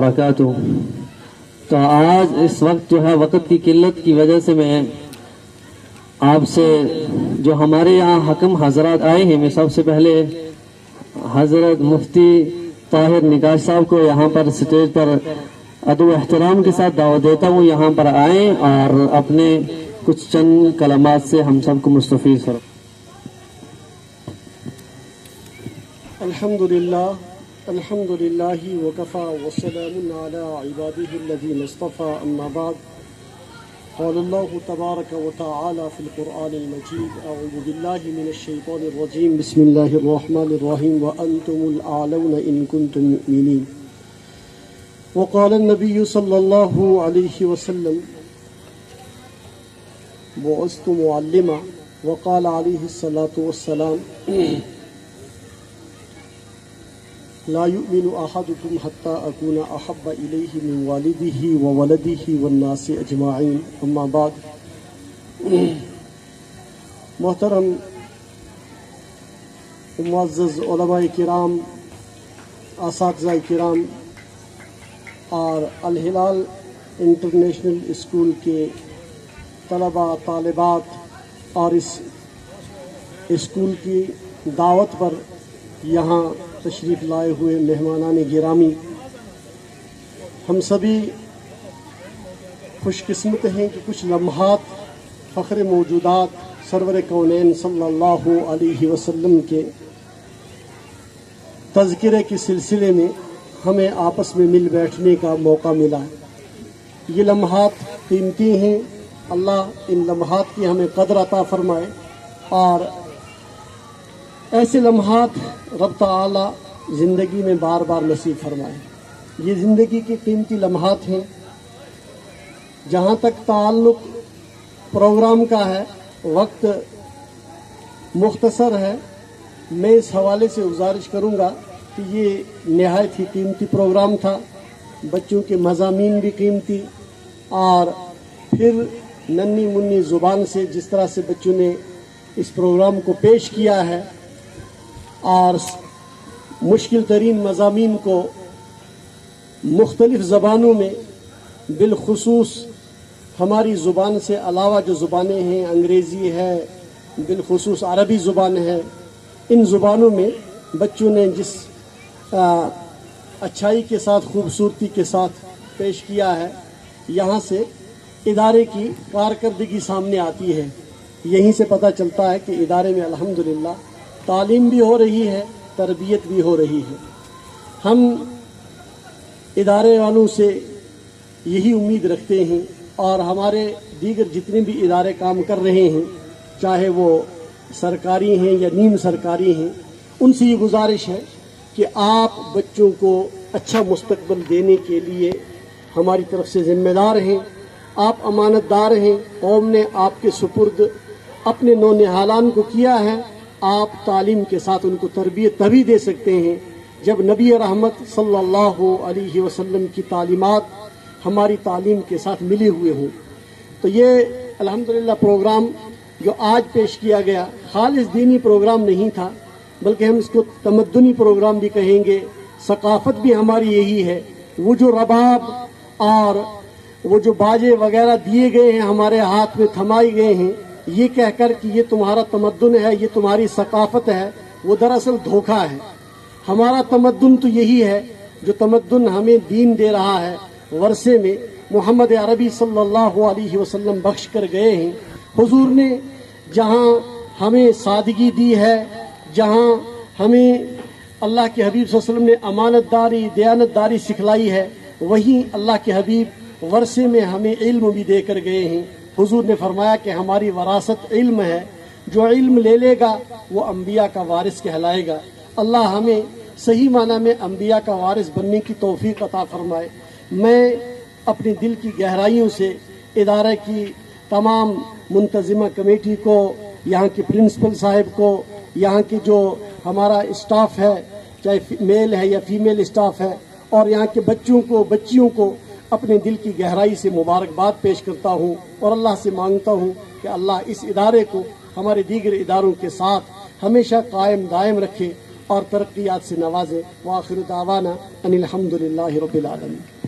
وبرکاتہ۔ تو آج اس وقت جو ہے وقت کی قلت کی وجہ سے میں آپ سے جو ہمارے یہاں حکم حضرات آئے ہیں، میں سب سے پہلے حضرت مفتی طاہر نگاش صاحب کو یہاں پر سٹیج پر ادب و احترام کے ساتھ دعوت دیتا ہوں، یہاں پر آئیں اور اپنے کچھ چند کلمات سے ہم سب کو مستفیض کریں۔ الحمد للہ وکفا وسلام علی عباده الذین اصطفى، اما بعد، قال اللہ تبارک وتعالی فی القرآن المجید، اعوذ باللہ من الشیطان الرجیم، بسم اللہ الرحمن الرحیم، وانتم الاعلون ان کنتم مؤمنین۔ وقال النبی صلی اللہ علیہ وسلم بعثت معلما، وقال علیہ الصلاۃ والسلام لا يؤمن احدكم حتى اكون احب اليه من والده وولده والناس اجمعين، اما بعد۔ محترم معزز علماء کرام، اساتذہ کرام اور الہلال انٹرنیشنل اسکول کے طلباء طالبات اور اس اسکول کی دعوت پر یہاں تشریف لائے ہوئے مہمانان گرامی، ہم سبھی خوش قسمت ہیں کہ کچھ لمحات فخر موجودات سرور کونین صلی اللہ علیہ وسلم کے تذکرے کے سلسلے میں ہمیں آپس میں مل بیٹھنے کا موقع ملا ہے۔ یہ لمحات قیمتی ہیں، اللہ ان لمحات کی ہمیں قدر عطا فرمائے، اور ایسے لمحات رب تعالی زندگی میں بار بار نصیب فرمائے۔ یہ زندگی کے قیمتی لمحات ہیں۔ جہاں تک تعلق پروگرام کا ہے، وقت مختصر ہے، میں اس حوالے سے گزارش کروں گا کہ یہ نہایت ہی قیمتی پروگرام تھا، بچوں کے مضامین بھی قیمتی، اور پھر ننھی منی زبان سے جس طرح سے بچوں نے اس پروگرام کو پیش کیا ہے، اور مشکل ترین مضامین کو مختلف زبانوں میں، بالخصوص ہماری زبان سے علاوہ جو زبانیں ہیں، انگریزی ہے، بالخصوص عربی زبان ہے، ان زبانوں میں بچوں نے جس اچھائی کے ساتھ، خوبصورتی کے ساتھ پیش کیا ہے، یہاں سے ادارے کی کارکردگی سامنے آتی ہے۔ یہیں سے پتہ چلتا ہے کہ ادارے میں الحمدللہ تعلیم بھی ہو رہی ہے، تربیت بھی ہو رہی ہے۔ ہم ادارے والوں سے یہی امید رکھتے ہیں، اور ہمارے دیگر جتنے بھی ادارے کام کر رہے ہیں، چاہے وہ سرکاری ہیں یا نیم سرکاری ہیں، ان سے یہ گزارش ہے کہ آپ بچوں کو اچھا مستقبل دینے کے لیے ہماری طرف سے ذمہ دار ہیں، آپ امانت دار ہیں۔ قوم نے آپ کے سپرد اپنے نونہالان کو کیا ہے، آپ تعلیم کے ساتھ ان کو تربیت تبھی دے سکتے ہیں جب نبی رحمت صلی اللہ علیہ وسلم کی تعلیمات ہماری تعلیم کے ساتھ ملے ہوئے ہوں۔ تو یہ الحمدللہ پروگرام جو آج پیش کیا گیا خالص دینی پروگرام نہیں تھا، بلکہ ہم اس کو تمدنی پروگرام بھی کہیں گے۔ ثقافت بھی ہماری یہی ہے۔ وہ جو رباب اور وہ جو باجے وغیرہ دیے گئے ہیں، ہمارے ہاتھ میں تھمائے گئے ہیں، یہ کہہ کر کہ یہ تمہارا تمدن ہے، یہ تمہاری ثقافت ہے، وہ دراصل دھوکہ ہے۔ ہمارا تمدن تو یہی ہے، جو تمدن ہمیں دین دے رہا ہے، ورثے میں محمد عربی صلی اللہ علیہ وسلم بخش کر گئے ہیں۔ حضور نے جہاں ہمیں سادگی دی ہے، جہاں ہمیں اللہ کے حبیب صلی اللہ علیہ وسلم نے امانت داری، دیانت داری سکھلائی ہے، وہیں اللہ کے حبیب ورثے میں ہمیں علم بھی دے کر گئے ہیں۔ حضور نے فرمایا کہ ہماری وراثت علم ہے، جو علم لے لے گا وہ انبیاء کا وارث کہلائے گا۔ اللہ ہمیں صحیح معنی میں انبیاء کا وارث بننے کی توفیق عطا فرمائے۔ میں اپنے دل کی گہرائیوں سے ادارے کی تمام منتظمہ کمیٹی کو، یہاں کے پرنسپل صاحب کو، یہاں کے جو ہمارا اسٹاف ہے، چاہے میل ہے یا فیمیل اسٹاف ہے، اور یہاں کے بچوں کو، بچیوں کو اپنے دل کی گہرائی سے مبارکباد پیش کرتا ہوں، اور اللہ سے مانگتا ہوں کہ اللہ اس ادارے کو ہمارے دیگر اداروں کے ساتھ ہمیشہ قائم دائم رکھے، اور ترقیات سے نوازے. وآخر دعوانا ان الحمد للہ رب العالمین.